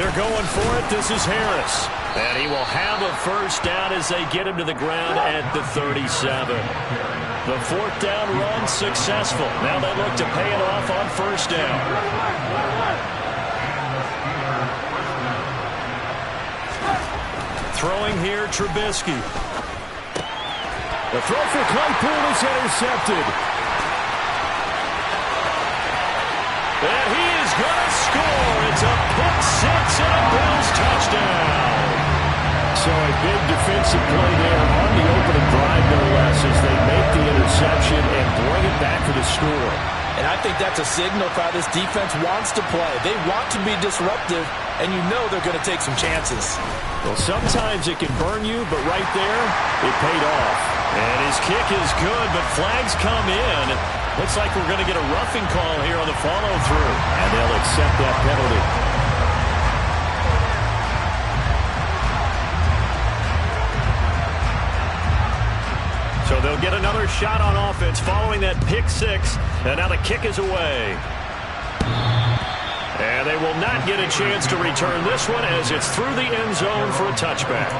They're going for it. This is Harris. And he will have a first down as they get him to the ground at the 37. The fourth down run successful. Now they look to pay it off on first down. Throwing here, Trubisky. The throw for Claypool is intercepted. And he is going to score. It's a pick six and a Bills touchdown. So a big defensive play there on the opening drive, no less, as they make the interception and bring it back for the score. And I think that's a signal for how this defense wants to play. They want to be disruptive, and you know they're going to take some chances. Well, sometimes it can burn you, but right there, it paid off. And his kick is good, but flags come in. Looks like we're going to get a roughing call here on the follow-through. And they'll accept that penalty. So they'll get another shot on offense following that pick six. And now the kick is away. And they will not get a chance to return this one as it's through the end zone for a touchback.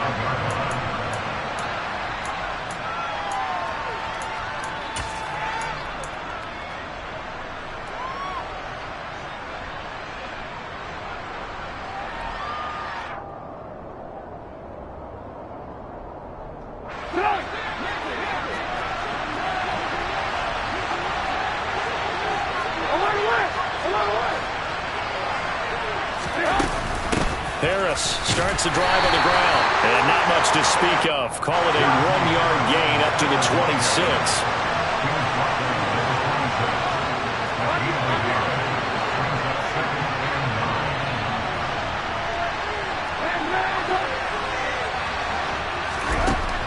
Harris starts the drive on the ground, and not much to speak of. Call it a 1-yard gain up to the 26.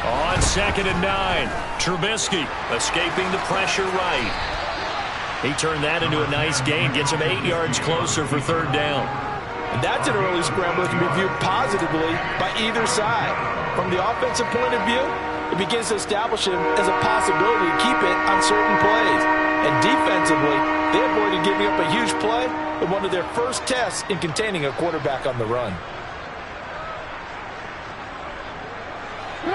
On 2nd and 9, Trubisky escaping the pressure right. He turned that into a nice gain, gets him 8 yards closer for 3rd down. And that's an early scramble that can be viewed positively by either side. From the offensive point of view, it begins to establish him as a possibility to keep it on certain plays. And defensively, they avoided giving up a huge play in one of their first tests in containing a quarterback on the run.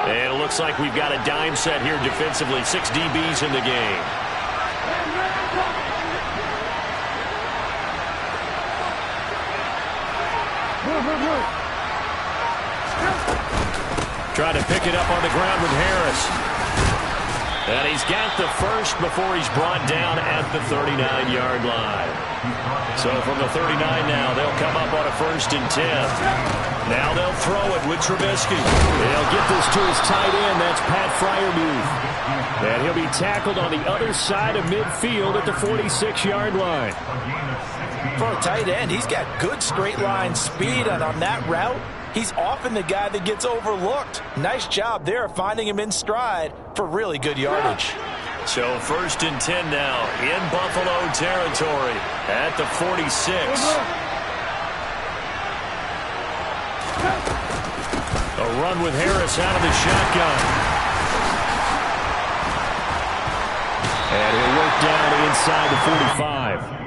And it looks like we've got a dime set here defensively. 6 DBs in the game. Trying to pick it up on the ground with Harris. And he's got the first before he's brought down at the 39-yard line. So from the 39 now, they'll come up on a 1st and 10. Now they'll throw it with Trubisky. They'll get this to his tight end. That's Pat Freiermuth. And he'll be tackled on the other side of midfield at the 46-yard line. For a tight end, he's got good straight line speed, and on that route, he's often the guy that gets overlooked. Nice job there of finding him in stride for really good yardage. So 1st and 10 now in Buffalo territory at the 46. A run with Harris out of the shotgun. And he'll work down inside the 45.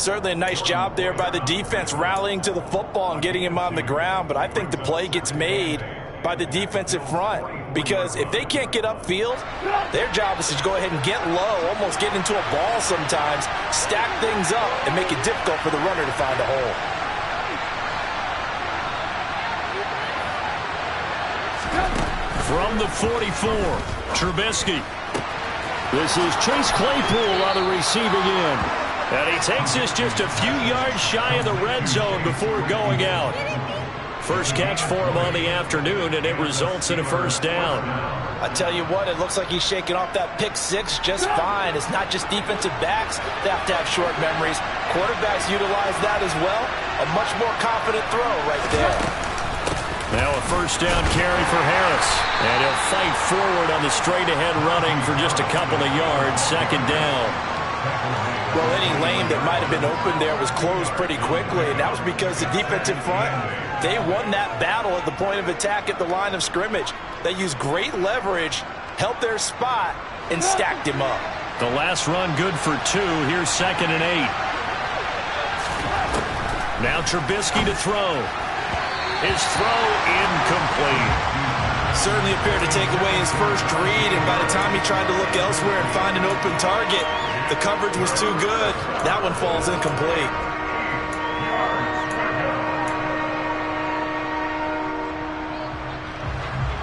Certainly a nice job there by the defense rallying to the football and getting him on the ground, but I think the play gets made by the defensive front, because if they can't get upfield, their job is to go ahead and get low, almost get into a ball sometimes, stack things up, and make it difficult for the runner to find a hole. From the 44, Trubisky. This is Chase Claypool on the receiving end. And he takes this just a few yards shy of the red zone before going out. First catch for him on the afternoon, and it results in a 1st down. I tell you what, it looks like he's shaking off that pick six just fine. It's not just defensive backs that have to have short memories. Quarterbacks utilize that as well. A much more confident throw right there. Now a 1st down carry for Harris. And he'll fight forward on the straight-ahead running for just a couple of yards. 2nd down. Well, any lane that might have been open there was closed pretty quickly, and that was because the defensive front, they won that battle at the point of attack at the line of scrimmage. They used great leverage, helped their spot, and stacked him up. The last run good for 2. Here's 2nd and 8. Now Trubisky to throw. His throw incomplete. Certainly appeared to take away his first read, and by the time he tried to look elsewhere and find an open target, the coverage was too good. That one falls incomplete.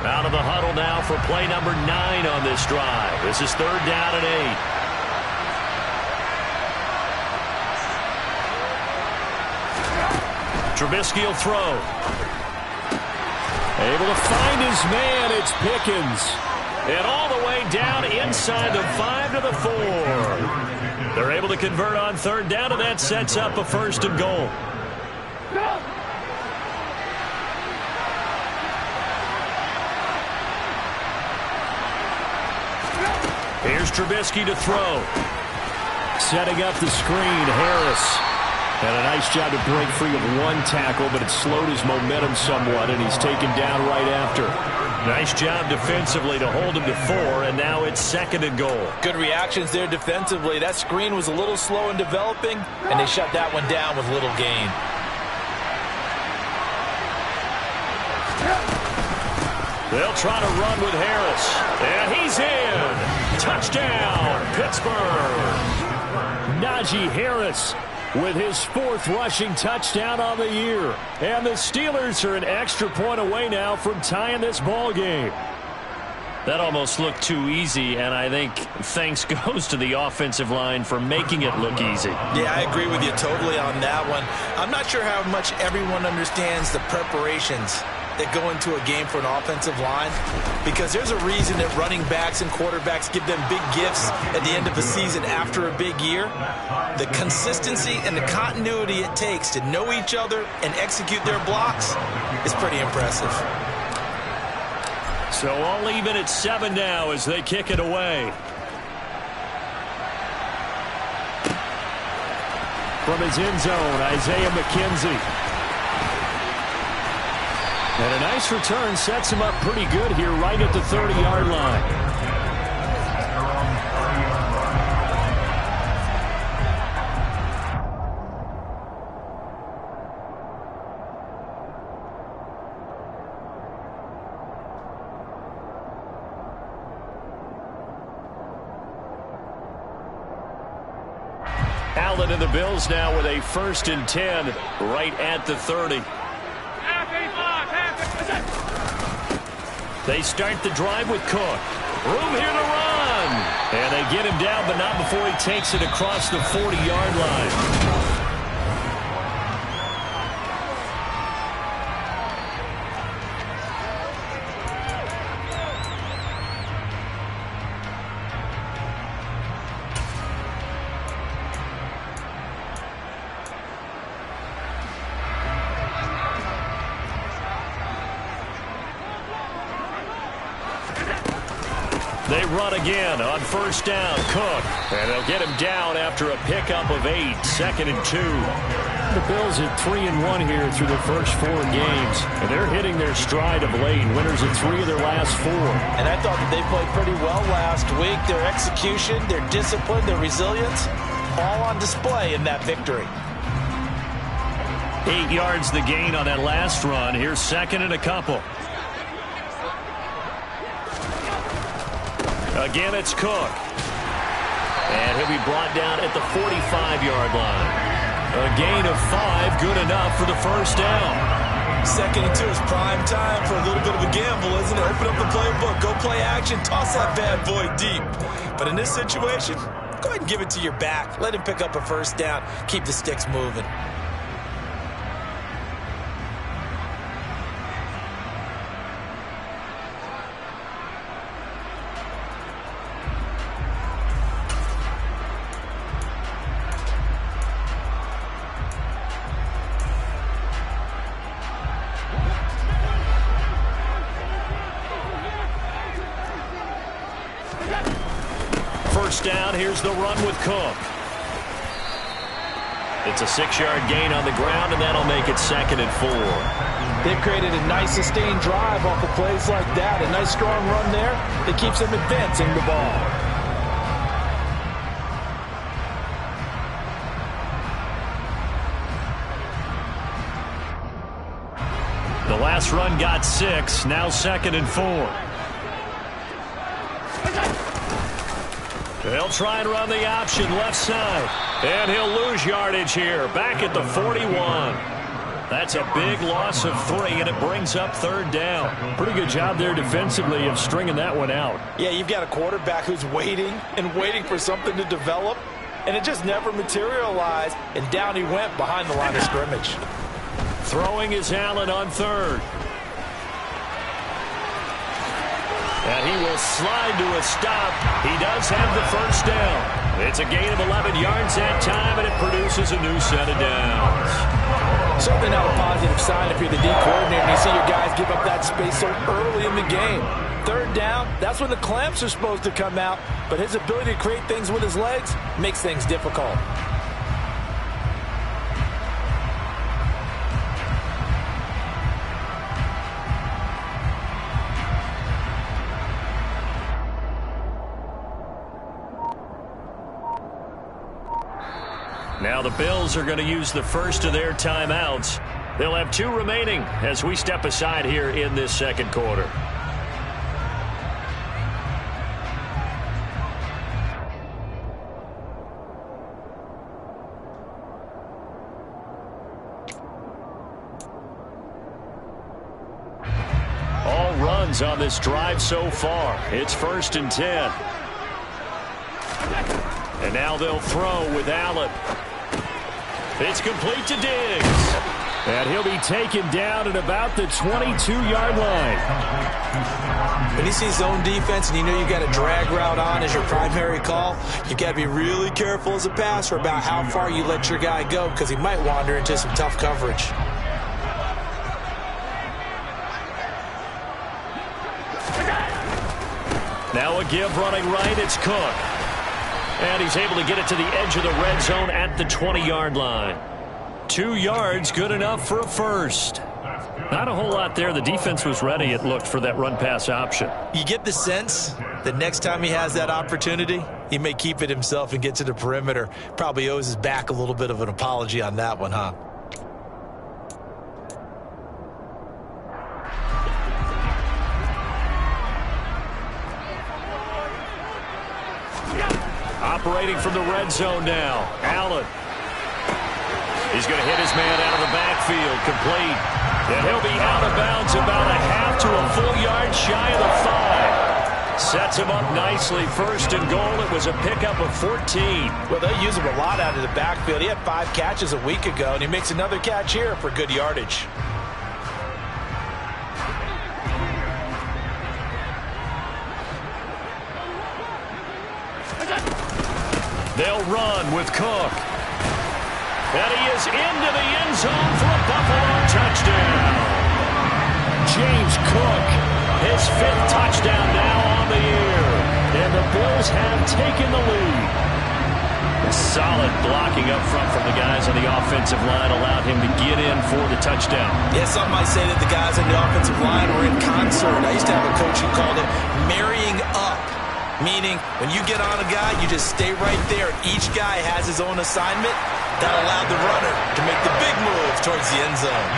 Out of the huddle now for play number 9 on this drive. This is 3rd down and 8. Trubisky will throw. Able to find his man. It's Pickens. And all the way down inside the 5 to the 4. They're able to convert on 3rd down, and that sets up a 1st and goal. Here's Trubisky to throw. Setting up the screen, Harris. And a nice job to break free of one tackle, but it slowed his momentum somewhat, and he's taken down right after. Nice job defensively to hold him to 4, and now it's 2nd and goal. Good reactions there defensively. That screen was a little slow in developing, and they shut that one down with little gain. They'll try to run with Harris. And he's in. Touchdown, Pittsburgh. Najee Harris with his 4th rushing touchdown on the year. And the Steelers are an extra point away now from tying this ball game. That almost looked too easy, and I think thanks goes to the offensive line for making it look easy. Yeah, I agree with you totally on that one. I'm not sure how much everyone understands the preparations that go into a game for an offensive line, because there's a reason that running backs and quarterbacks give them big gifts at the end of a season after a big year. The consistency and the continuity it takes to know each other and execute their blocks is pretty impressive. So all even at 7 now as they kick it away. From his end zone, Isaiah McKenzie. And a nice return sets him up pretty good here right at the 30-yard line. Allen and the Bills now with a 1st and 10 right at the 30. They start the drive with Cook. Room here to run. And they get him down, but not before he takes it across the 40-yard line. They run again on 1st down. Cook. And they'll get him down after a pickup of 8. 2nd and 2. The Bills at 3-1 here through the first 4 games. And they're hitting their stride of late. Winners of 3 of their last 4. And I thought that they played pretty well last week. Their execution, their discipline, their resilience, all on display in that victory. 8 yards the gain on that last run. Here's 2nd and a couple. Again, it's Cook. And he'll be brought down at the 45-yard line. A gain of 5, good enough for the 1st down. 2nd and 2 is prime time for a little bit of a gamble, isn't it? Open up the playbook, go play action, toss that bad boy deep. But in this situation, go ahead and give it to your back. Let him pick up a 1st down. Keep the sticks moving. Down, here's the run with Cook. It's a 6-yard gain on the ground, and that'll make it 2nd and 4. They've created a nice sustained drive off of plays like that. A nice strong run there that keeps them advancing the ball. This run got 6. Now 2nd and 4. They'll try and run the option left side. And he'll lose yardage here. Back at the 41. That's a big loss of 3, and it brings up 3rd down. Pretty good job there defensively of stringing that one out. Yeah, you've got a quarterback who's waiting and waiting for something to develop, and it just never materialized, and down he went behind the line of scrimmage. Throwing is Allen on 3rd. And he will slide to a stop. He does have the 1st down. It's a gain of 11 yards that time, and it produces a new set of downs. Certainly not a positive sign if you're the D coordinator and you see your guys give up that space so early in the game. 3rd down, that's when the clamps are supposed to come out, but his ability to create things with his legs makes things difficult. Now the Bills are going to use the first of their timeouts. They'll have 2 remaining as we step aside here in this 2nd quarter. All runs on this drive so far. It's 1st and 10. And now they'll throw with Allen. It's complete to Diggs. And he'll be taken down at about the 22-yard line. When you see zone defense and you know you've got a drag route on as your primary call, you've got to be really careful as a passer about how far you let your guy go because he might wander into some tough coverage. Now a give running right. It's Cook. And he's able to get it to the edge of the red zone at the 20-yard line. 2 yards, good enough for a 1st. Not a whole lot there. The defense was ready, it looked, for that run-pass option. You get the sense that next time he has that opportunity, he may keep it himself and get to the perimeter. Probably owes his back a little bit of an apology on that one, huh? Operating from the red zone now. Allen. He's going to hit his man out of the backfield. Complete. And he'll be out of bounds about a half to a full yard shy of the 5. Sets him up nicely. 1st and goal. It was a pickup of 14. Well, they use him a lot out of the backfield. He had 5 catches a week ago, and he makes another catch here for good yardage. They'll run with Cook. And he is into the end zone for a Buffalo touchdown. James Cook, his 5th touchdown now on the year. And the Bills have taken the lead. A solid blocking up front from the guys on the offensive line allowed him to get in for the touchdown. Yeah, some might say that the guys on the offensive line were in concert. I used to have a coach who called it marrying up. Meaning, when you get on a guy, you just stay right there. Each guy has his own assignment. That allowed the runner to make the big move towards the end zone.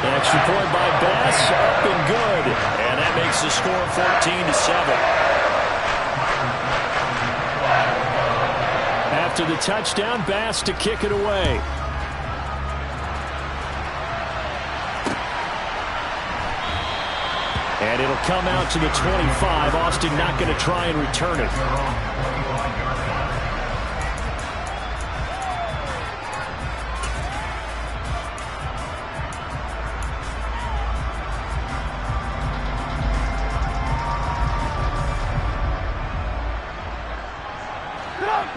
An extra point by Bass, up and good. And that makes the score 14-7. After the touchdown, Bass to kick it away. And it'll come out to the 25. Austin not going to try and return it.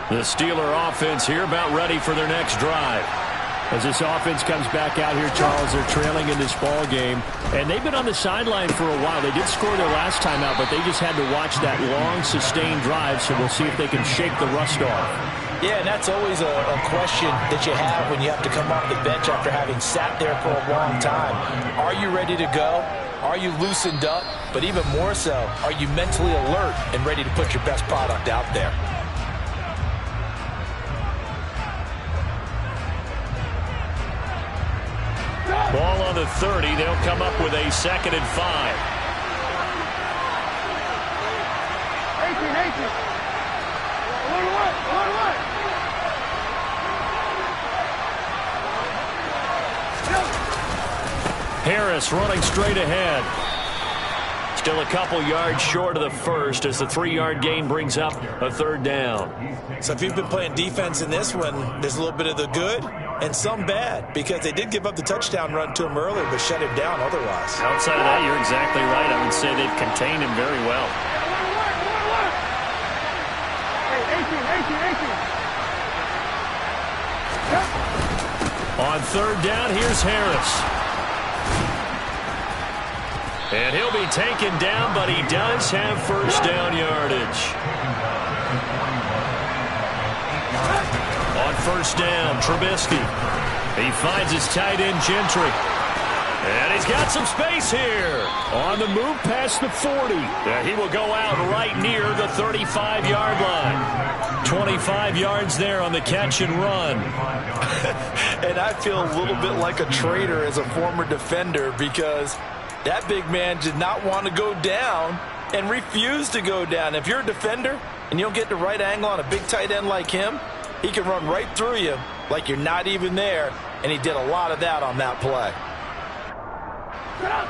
The Steeler offense here about ready for their next drive. As this offense comes back out here, Charles, they're trailing in this ball game. And they've been on the sideline for a while. They did score their last time out, but they just had to watch that long, sustained drive, so we'll see if they can shake the rust off. Yeah, and that's always a question that you have when you have to come off the bench after having sat there for a long time. Are you ready to go? Are you loosened up? But even more so, are you mentally alert and ready to put your best product out there? Ball on the the 30. They'll come up with a 2nd and 5. 18. Harris running straight ahead. Still a couple yards short of the first as the 3-yard gain brings up a 3rd down. So if you've been playing defense in this one, there's a little bit of the good and some bad, because they did give up the touchdown run to him earlier but shut him down otherwise. Outside of that, you're exactly right. I would say they've contained him very well. 18. On 3rd down, here's Harris. And he'll be taken down, but he does have 1st down yardage. On 1st down, Trubisky. He finds his tight end, Gentry. And he's got some space here. On the move past the 40. He will go out right near the 35-yard line. 25 yards there on the catch and run. And I feel a little bit like a traitor as a former defender, because that big man did not want to go down and refused to go down. If you're a defender and you don't get the right angle on a big tight end like him, he can run right through you like you're not even there, and he did a lot of that on that play.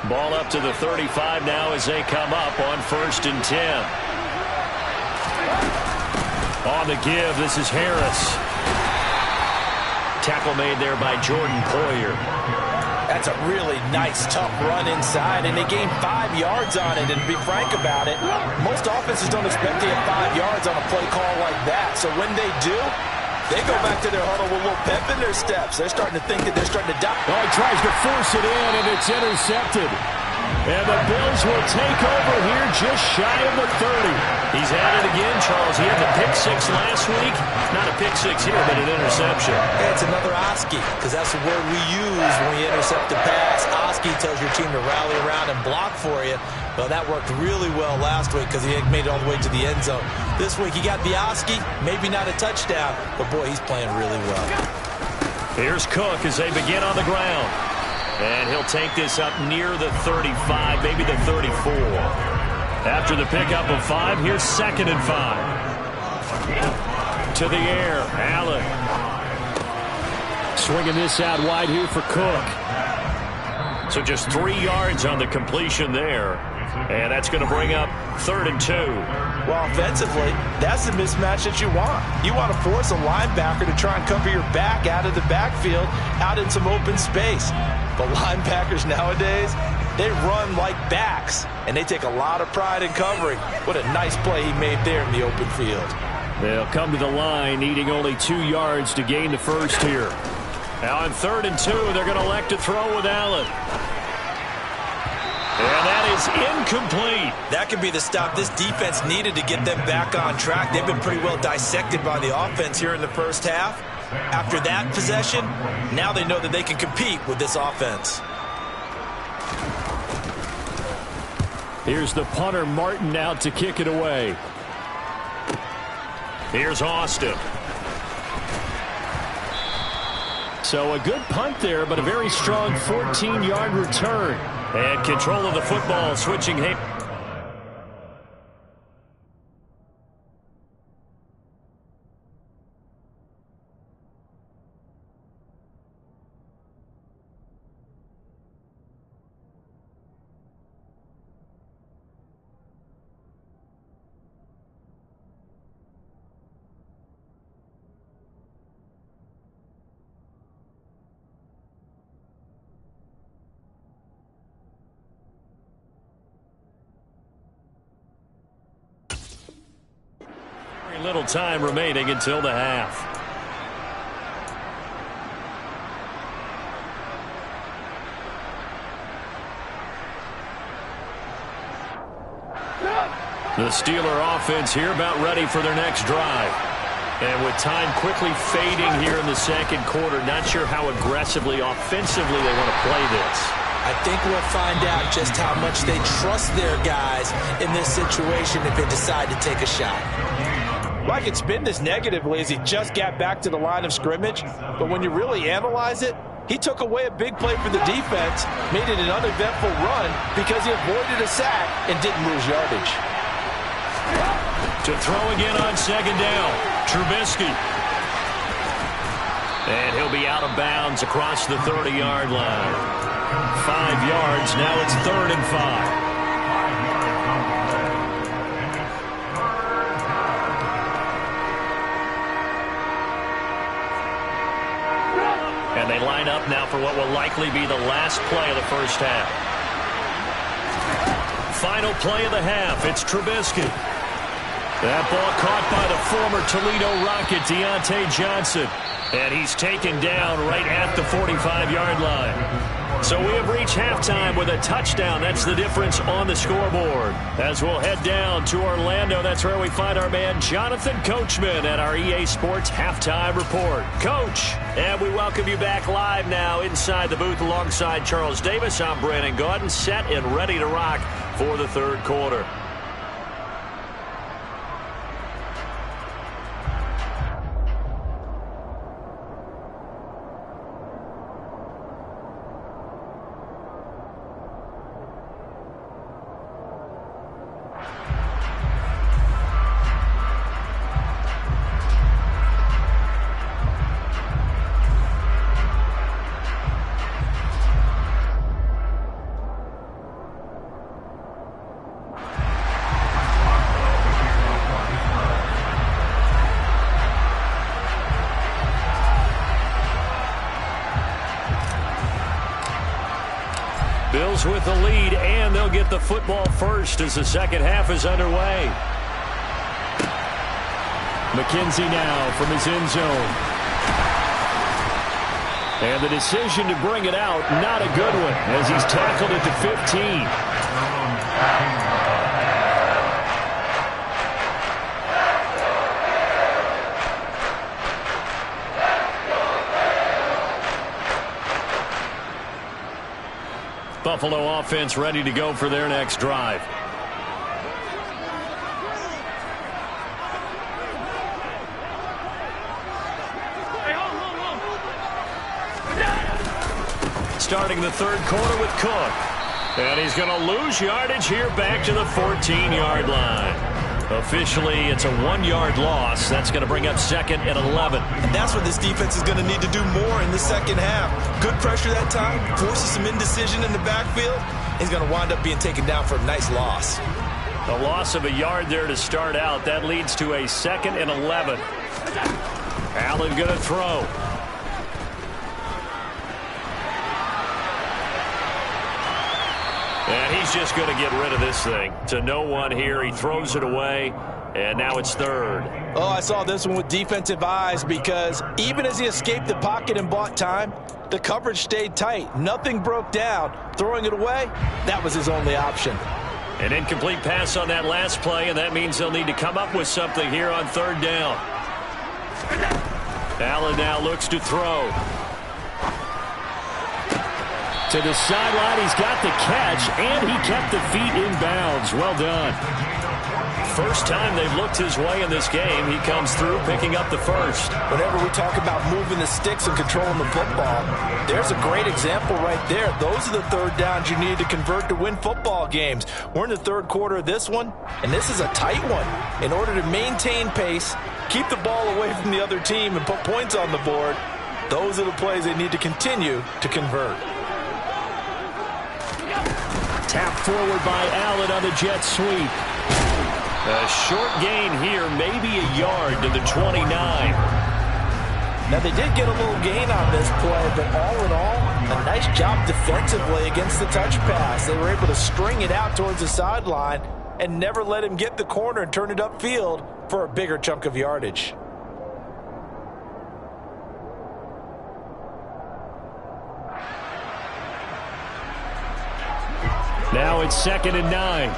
Ball up to the 35 now as they come up on 1st and 10. On the give, this is Harris. Tackle made there by Jordan Poyer. That's a really nice, tough run inside, and they gained 5 yards on it. And to be frank about it, most offenses don't expect to get 5 yards on a play call like that. So when they do, they go back to their huddle with a little pep in their steps. They're starting to think that they're starting to die. Oh, he tries to force it in, and it's intercepted. And the Bills will take over here just shy of the 30. He's at it again, Charles. He had the pick 6 last week. Not a pick 6 here, but an interception. Hey, it's another Oski, because that's the word we use when you intercept the pass. Oski tells your team to rally around and block for you. Well, that worked really well last week because he made it all the way to the end zone. This week he got the Oski, maybe not a touchdown, but boy, he's playing really well. Here's Cook as they begin on the ground. And he'll take this up near the 35, maybe the 34. After the pickup of 5, here's 2nd and 5. To the air, Allen. Swinging this out wide here for Cook. So just 3 yards on the completion there. And that's going to bring up 3rd and 2. Well, offensively, that's the mismatch that you want. You want to force a linebacker to try and cover your back out of the backfield, out in some open space. But linebackers nowadays, they run like backs, and they take a lot of pride in covering. What a nice play he made there in the open field. They'll come to the line, needing only 2 yards to gain the first here. Now on 3rd and 2, they're going to elect to throw with Allen. And that is incomplete. That could be the stop this defense needed to get them back on track. They've been pretty well dissected by the offense here in the first half. After that possession, now they know that they can compete with this offense. Here's the punter, Martin, out to kick it away. Here's Austin. So a good punt there, but a very strong 14-yard return. And control of the football, switching. Little time remaining until the half. The Steeler offense here about ready for their next drive. And with time quickly fading here in the second quarter, not sure how aggressively, offensively they want to play this. I think we'll find out just how much they trust their guys in this situation if they decide to take a shot. Well, I can spin this negatively as he just got back to the line of scrimmage, but when you really analyze it, He took away a big play for the defense, made it an uneventful run because he avoided a sack and didn't lose yardage. To throw again on second down, Trubisky. And he'll be out of bounds across the 30-yard line. 5 yards, now it's 3rd and 5. And they line up now for what will likely be the last play of the first half. Final play of the half, it's Trubisky. That ball caught by the former Toledo Rocket, Deontay Johnson. And he's taken down right at the 45-yard line. So we have reached halftime with a touchdown. That's the difference on the scoreboard. As we'll head down to Orlando, that's where we find our man Jonathan Coachman at our EA Sports Halftime Report. Coach, and we welcome you back live now inside the booth alongside Charles Davis. I'm Brandon Gaudin, set and ready to rock for the third quarter. Bills with the lead, and they'll get the football first as the second half is underway. McKenzie now from his end zone. And the decision to bring it out, not a good one, as he's tackled at the 15. Buffalo offense ready to go for their next drive. Starting the third quarter with Cook. And he's going to lose yardage here back to the 14-yard line. Officially, it's a 1-yard loss. That's going to bring up 2nd and 11. And that's what this defense is going to need to do more in the second half. Good pressure that time, forces some indecision in the backfield. He's going to wind up being taken down for a nice loss. A loss of a yard there to start out. That leads to a 2nd and 11. Allen going to throw. And he's just going to get rid of this thing. To no one here. He throws it away, and now it's 3rd. Oh, I saw this one with defensive eyes because even as he escaped the pocket and bought time, the coverage stayed tight. Nothing broke down. Throwing it away, that was his only option. An incomplete pass on that last play, and that means they'll need to come up with something here on 3rd down. Allen now looks to throw. To the sideline, he's got the catch, and he kept the feet in bounds. Well done. First time they've looked his way in this game. He comes through picking up the first. Whenever we talk about moving the sticks and controlling the football, there's a great example right there. Those are the 3rd downs you need to convert to win football games. We're in the 3rd quarter of this one, and this is a tight one. In order to maintain pace, keep the ball away from the other team, and put points on the board, those are the plays they need to continue to convert. Tap forward by Allen on the jet sweep. A short gain here, maybe a yard to the 29. Now, they did get a little gain on this play, but all in all, a nice job defensively against the touch pass. They were able to string it out towards the sideline and never let him get the corner and turn it upfield for a bigger chunk of yardage. Now it's 2nd and 9.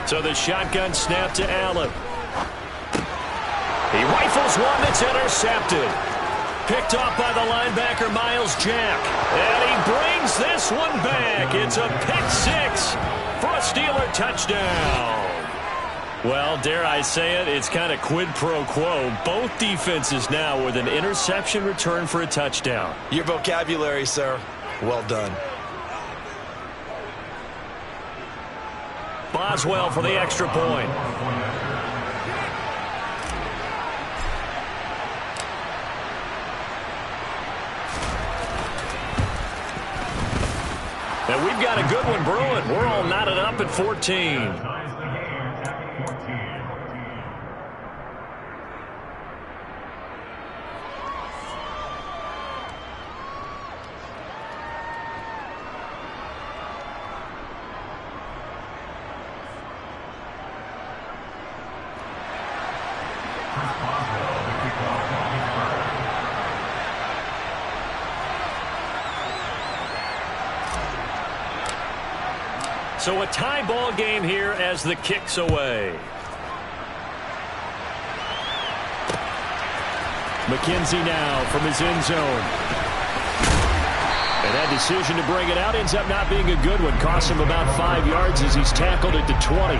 So the shotgun snap to Allen. He rifles one that's intercepted. Picked off by the linebacker, Miles Jack. And he brings this one back. It's a pick 6. for a Steeler touchdown. Well, dare I say it, it's kind of quid pro quo. Both defenses now with an interception return for a touchdown. Your vocabulary, sir. Well done. Boswell for the extra point. And we've got a good one brewing. We're all knotted up at 14. So a tie ball game here as the kick's away. McKenzie now from his end zone. And that decision to bring it out ends up not being a good one. Costs him about 5 yards as he's tackled at the 20.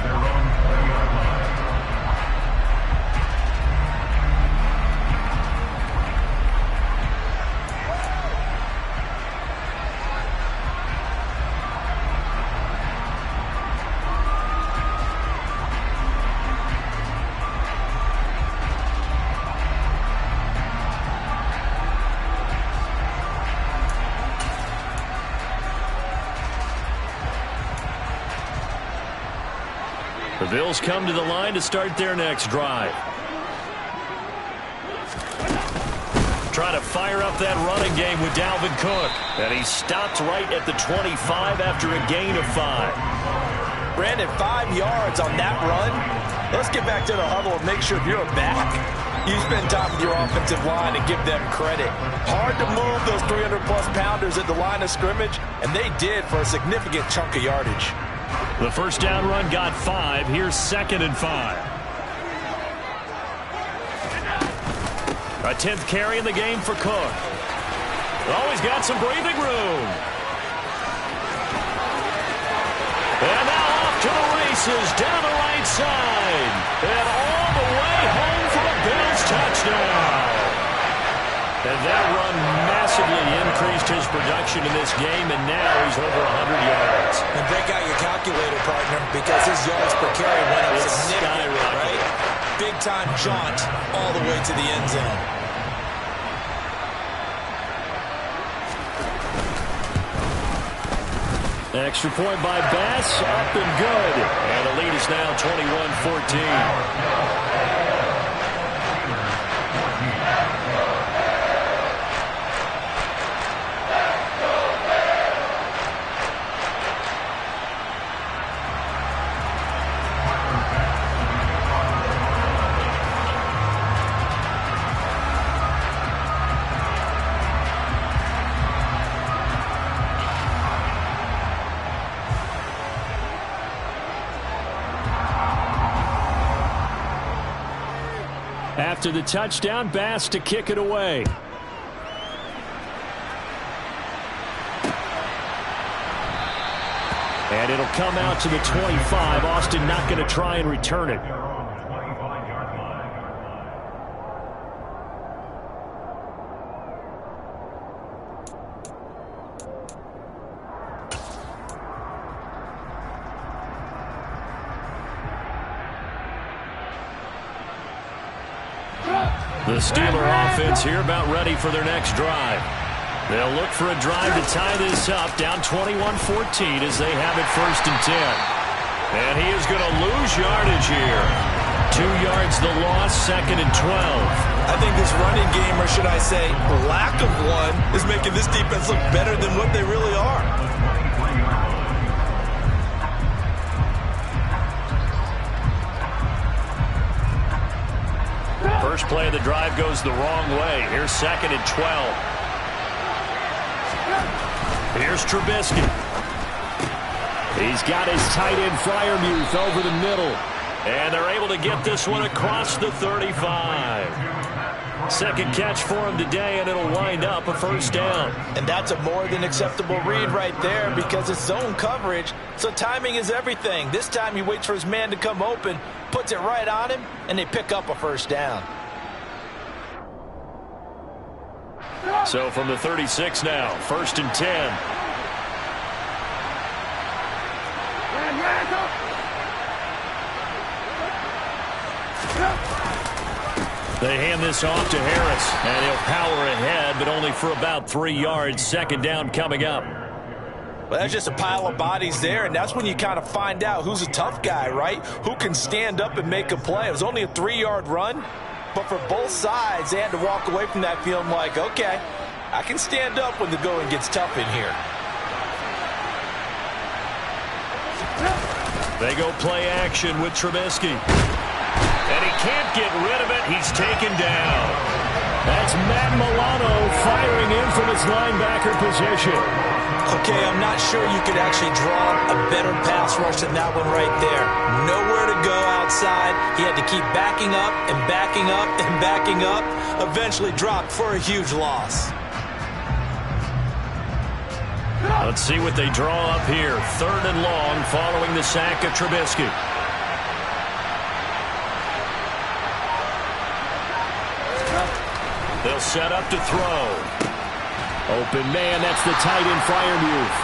The Bills come to the line to start their next drive. Try to fire up that running game with Dalvin Cook. And he stopped right at the 25 after a gain of 5. Brandon, 5 yards on that run. Let's get back to the huddle and make sure you're back. You spend time with your offensive line and give them credit. Hard to move those 300-plus pounders at the line of scrimmage, and they did for a significant chunk of yardage. The first down run got 5. Here's 2nd and 5. A 10th carry in the game for Cook. Oh, he's got some breathing room. And now off to the races down the right side. And all the way home for a Bills touchdown. And that run massively increased his production in this game, and now he's over 100 yards. And break out your calculator, partner, because his yards per carry went up significantly, right? Big-time jaunt all the way to the end zone. Extra point by Bass, up and good. And the lead is now 21-14. After the touchdown, Bass to kick it away. And it'll come out to the 25. Austin not going to try and return it. The Steeler offense here about ready for their next drive. They'll look for a drive to tie this up, down 21-14 as they have it 1st and 10. And he is going to lose yardage here. 2 yards the loss, 2nd and 12. I think this running game, or should I say lack of one, is making this defense look better than what they really are. First play of the drive goes the wrong way. Here's 2nd and 12. Here's Trubisky. He's got his tight end Freiermuth over the middle. And they're able to get this one across the 35. Second catch for him today, and it'll wind up a first down. And that's a more than acceptable read right there because it's zone coverage, so timing is everything. This time he waits for his man to come open, puts it right on him, and they pick up a first down. So from the 36 now, 1st and 10. They hand this off to Harris, and he'll power ahead, but only for about 3 yards. Second down coming up. Well, that's just a pile of bodies there, and that's when you kind of find out who's a tough guy, right? Who can stand up and make a play. It was only a 3-yard run, but for both sides, they had to walk away from that feeling like, okay, I can stand up when the going gets tough in here. They go play action with Trubisky. And he can't get rid of it. He's taken down. That's Matt Milano firing in from his linebacker position. Okay, I'm not sure you could actually draw a better pass rush than that one right there. Nowhere to go outside. He had to keep backing up and backing up and backing up. Eventually dropped for a huge loss. Let's see what they draw up here. 3rd and long following the sack of Trubisky. They'll set up to throw. Open man, that's the tight end Freiermuth.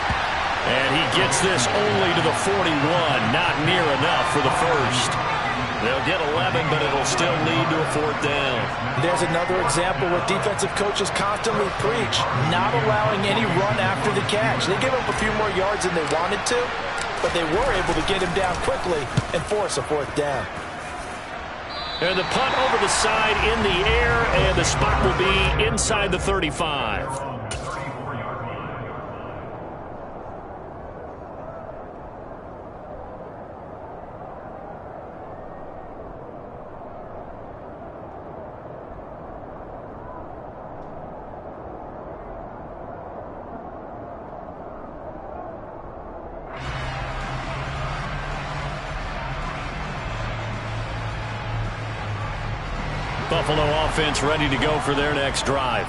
And he gets this only to the 41. Not near enough for the first. They'll get 11, but it'll still lead to a 4th down. There's another example where defensive coaches constantly preach, not allowing any run after the catch. They gave up a few more yards than they wanted to, but they were able to get him down quickly and force a 4th down. And the punt over the side in the air, and the spot will be inside the 35. Buffalo offense ready to go for their next drive.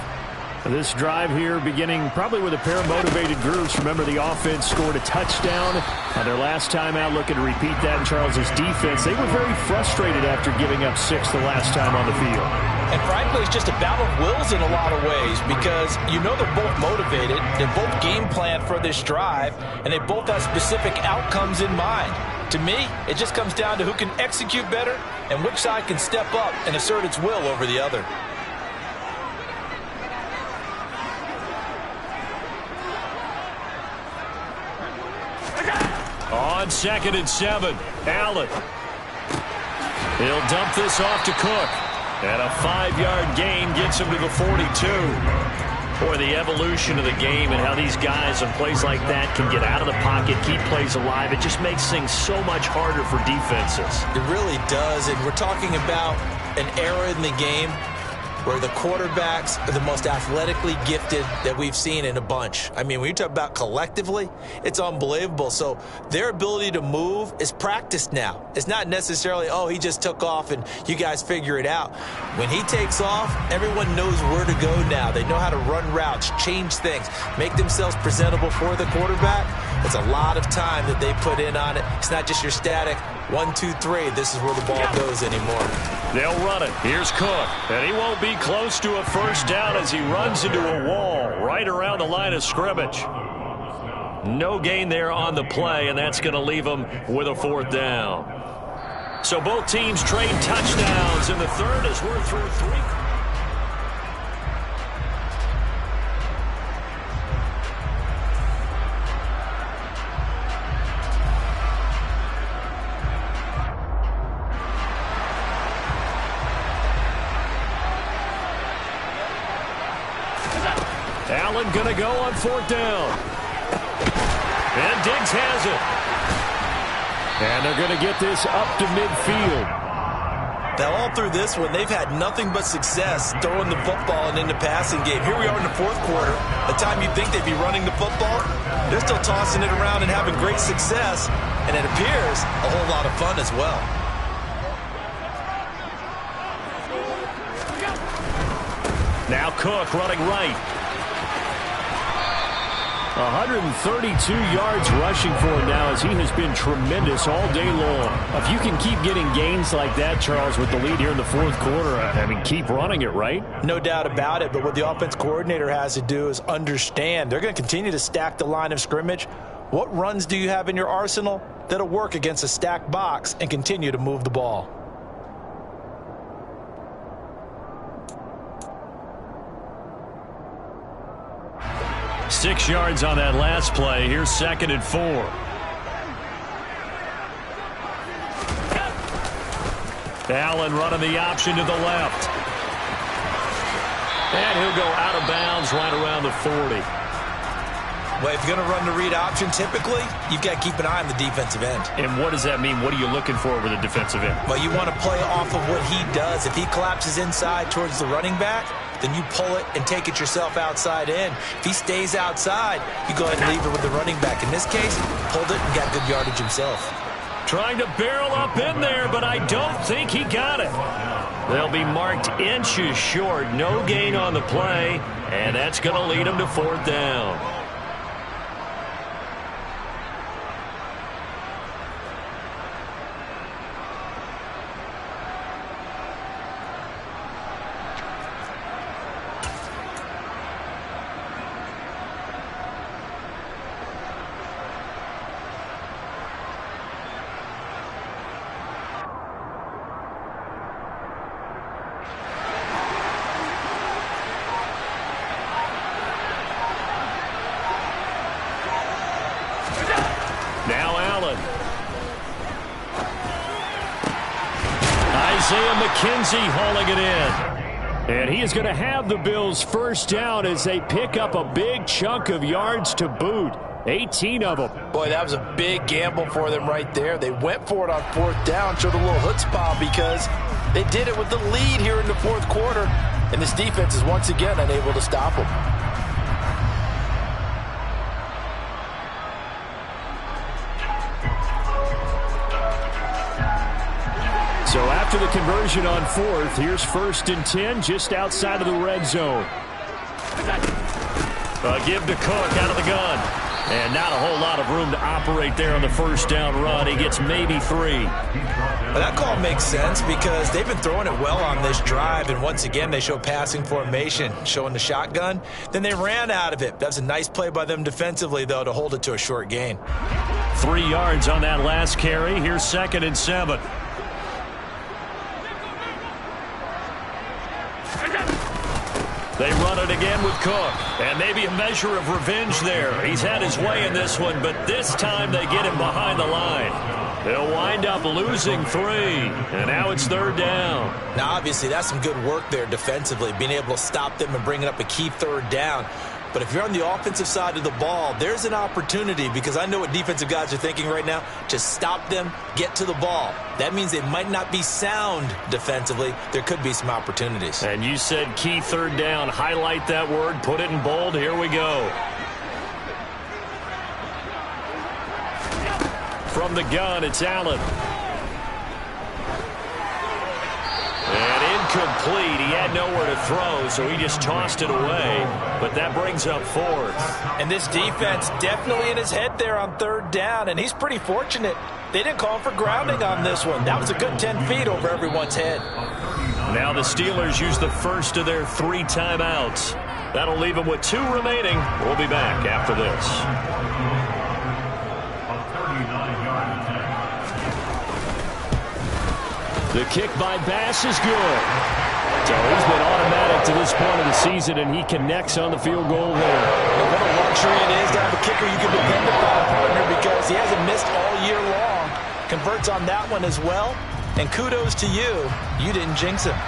This drive here beginning probably with a pair of motivated groups. Remember, the offense scored a touchdown on their last time out, looking to repeat that in Charles's defense. They were very frustrated after giving up 6 the last time on the field. And frankly, it's just a battle of wills in a lot of ways because you know they're both motivated, they're both game planned for this drive, and they both have specific outcomes in mind. To me, it just comes down to who can execute better and which side can step up and assert its will over the other. On 2nd and 7, Allen. He'll dump this off to Cook. And a 5-yard gain gets him to the 42. Boy, the evolution of the game and how these guys on plays like that can get out of the pocket, keep plays alive, it just makes things so much harder for defenses. It really does, and we're talking about an era in the game where the quarterbacks are the most athletically gifted that we've seen in a bunch. I mean, when you talk about collectively, it's unbelievable. So their ability to move is practiced now. It's not necessarily, oh, he just took off and you guys figure it out. When he takes off, everyone knows where to go now. They know how to run routes, change things, make themselves presentable for the quarterback. It's a lot of time that they put in on it. It's not just your static 1, 2, 3. This is where the ball goes anymore. They'll run it. Here's Cook. And he won't be close to a first down as he runs into a wall right around the line of scrimmage. No gain there on the play, and that's going to leave him with a 4th down. So both teams trade touchdowns in the third as we're through 3. Allen going to go on 4th down. And Diggs has it. And they're going to get this up to midfield. Now, all through this one, they've had nothing but success throwing the football and in the passing game. Here we are in the 4th quarter. The time you'd think they'd be running the football, they're still tossing it around and having great success. And it appears a whole lot of fun as well. Now Cook running right. 132 yards rushing for him now as he has been tremendous all day long. If you can keep getting gains like that, Charles, with the lead here in the fourth quarter, I mean, keep running it, right? No doubt about it, but what the offense coordinator has to do is understand they're going to continue to stack the line of scrimmage. What runs do you have in your arsenal that'll work against a stacked box and continue to move the ball? Six yards on that last play. Here's 2nd and 4. Allen running the option to the left. And he'll go out of bounds right around the 40. Well, if you're going to run the read option, typically, you've got to keep an eye on the defensive end. And what does that mean? What are you looking for with a defensive end? Well, you want to play off of what he does. If he collapses inside towards the running back, then you pull it and take it yourself outside in. If he stays outside, you go ahead and leave it with the running back. In this case, pulled it and got good yardage himself. Trying to barrel up in there, but I don't think he got it. They'll be marked inches short. No gain on the play, and that's going to lead him to 4th down. McKenzie hauling it in. And he is going to have the Bills' first down as they pick up a big chunk of yards to boot. 18 of them. Boy, that was a big gamble for them right there. They went for it on 4th down, showed a little chutzpah because they did it with the lead here in the 4th quarter. And this defense is once again unable to stop them. So after the conversion on 4th, here's 1st and 10 just outside of the red zone. A give to Cook out of the gun. And not a whole lot of room to operate there on the 1st down run. He gets maybe 3. Well, that call makes sense because they've been throwing it well on this drive, and once again they show passing formation, showing the shotgun. Then they ran out of it. That was a nice play by them defensively, though, to hold it to a short gain. 3 yards on that last carry. Here's 2nd and 7. They run it again with Cook. And maybe a measure of revenge there. He's had his way in this one, but this time they get him behind the line. They'll wind up losing 3. And now it's 3rd down. Now, obviously, that's some good work there defensively, being able to stop them and bringing up a key 3rd down. But if you're on the offensive side of the ball, there's an opportunity, because I know what defensive guys are thinking right now, to stop them, get to the ball. That means they might not be sound defensively. There could be some opportunities. And you said key 3rd down. Highlight that word. Put it in bold. Here we go. From the gun, it's Allen. And incomplete. He had nowhere to throw, so he just tossed it away. But that brings up 4th. And this defense definitely in his head there on 3rd down, and he's pretty fortunate. They didn't call for grounding on this one. That was a good 10 feet over everyone's head. Now the Steelers use the first of their 3 timeouts. That'll leave them with 2 remaining. We'll be back after this. The kick by Bass is good. So he's been automatic to this point of the season, and he connects on the field goal there. And what a luxury it is to have a kicker you can depend upon, partner, because he hasn't missed all year long. Converts on that one as well. And kudos to you. You didn't jinx him.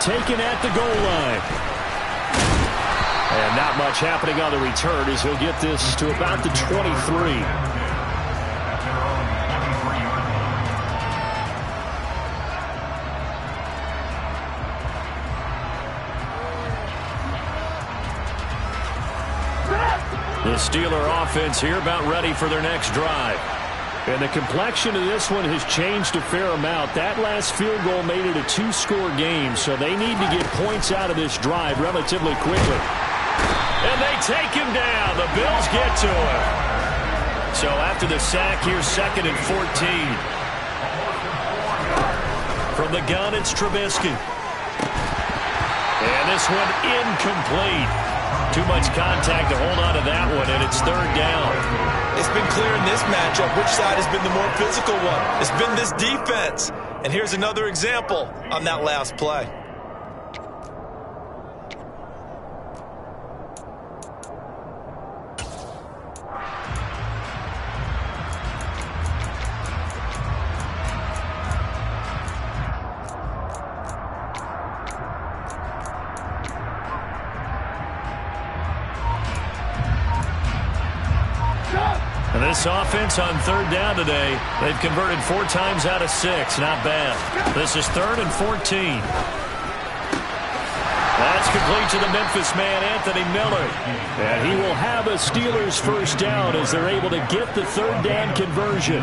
Taken at the goal line. And not much happening on the return as he'll get this to about the 23. The Steeler offense here about ready for their next drive. And the complexion of this one has changed a fair amount. That last field goal made it a two-score game, so they need to get points out of this drive relatively quickly. And they take him down. The Bills get to him. So after the sack, here's 2nd and 14. From the gun, it's Trubisky. And this one incomplete. Too much contact to hold on to that one, and it's 3rd down. It's been clear in this matchup which side has been the more physical one. It's been this defense. And here's another example on that last play. And this offense on 3rd down today, they've converted 4 times out of 6. Not bad. This is 3rd and 14. That's complete to the Memphis man, Anthony Miller. And he will have a Steelers first down as they're able to get the 3rd down conversion.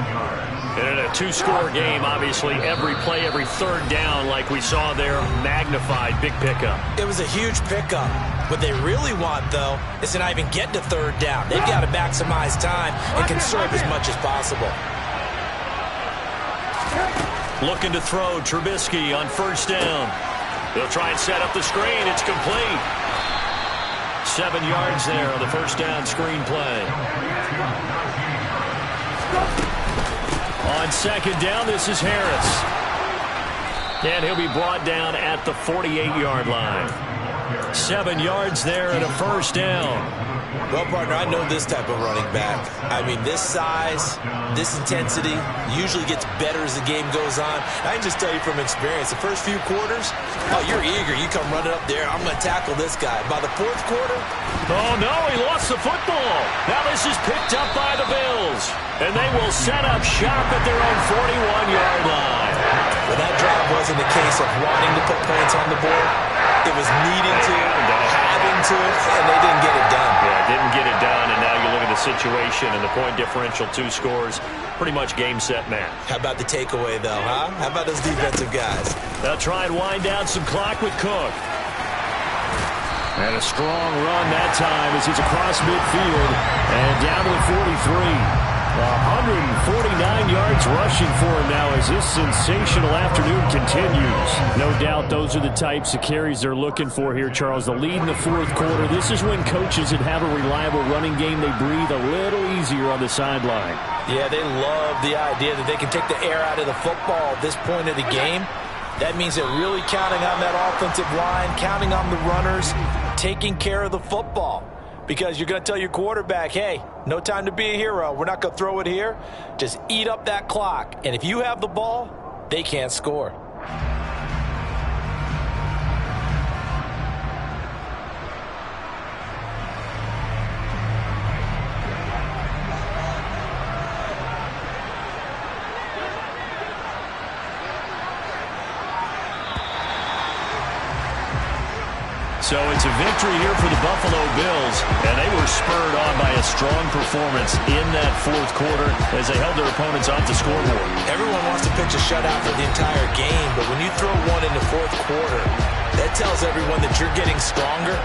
And in a two-score game, obviously, every play, every 3rd down, like we saw there, magnified. Big pickup. It was a huge pickup. What they really want, though, is to not even get to 3rd down. They've got to maximize time and conserve as much as possible. Looking to throw, Trubisky on 1st down. They'll try and set up the screen. It's complete. 7 yards there on the 1st down screen play. On 2nd down, this is Harris. And he'll be brought down at the 48-yard line. 7 yards there and a 1st down. Well, partner, I know this type of running back. I mean, this size, this intensity usually gets better as the game goes on. I can just tell you from experience, the first few quarters, oh, you're eager. You come running up there. I'm going to tackle this guy. By the 4th quarter, oh, no, he lost the football. Now this is picked up by the Bills. And they will set up shop at their own 41-yard line. Well, that drive wasn't a case of wanting to put points on the board. It was needing to, having to, and they didn't get it done. Yeah, didn't get it done, and now you look at the situation and the point differential, 2 scores, pretty much game, set, match. How about the takeaway, though, huh? How about those defensive guys? They'll try and wind down some clock with Cook. And a strong run that time as he's across midfield and down to the 43. 149 yards rushing for him now as this sensational afternoon continues. No doubt those are the types of carries they're looking for here, Charles. The lead in the 4th quarter. This is when coaches that have a reliable running game, they breathe a little easier on the sideline. Yeah, they love the idea that they can take the air out of the football at this point of the game. That means they're really counting on that offensive line, counting on the runners, taking care of the football. Because you're going to tell your quarterback, hey, no time to be a hero. We're not going to throw it here. Just eat up that clock. And if you have the ball, they can't score. So it's a victory here for the Buffalo Bills, and they were spurred on by a strong performance in that 4th quarter as they held their opponents off the scoreboard. Everyone wants to pitch a shutout for the entire game, but when you throw one in the 4th quarter, that tells everyone that you're getting stronger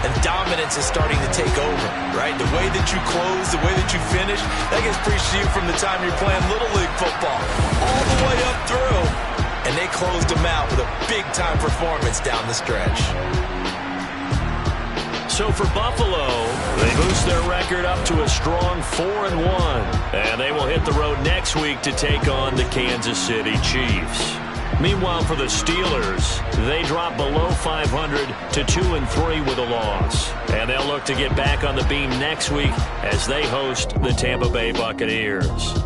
and dominance is starting to take over, right? The way that you close, the way that you finish, that gets preached to you from the time you're playing Little League football all the way up through, and they closed them out with a big-time performance down the stretch. So for Buffalo, they boost their record up to a strong 4-1. And they will hit the road next week to take on the Kansas City Chiefs. Meanwhile, for the Steelers, they drop below 500 to 2-3 with a loss. And they'll look to get back on the beam next week as they host the Tampa Bay Buccaneers.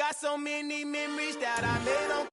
Got so many memories that I made on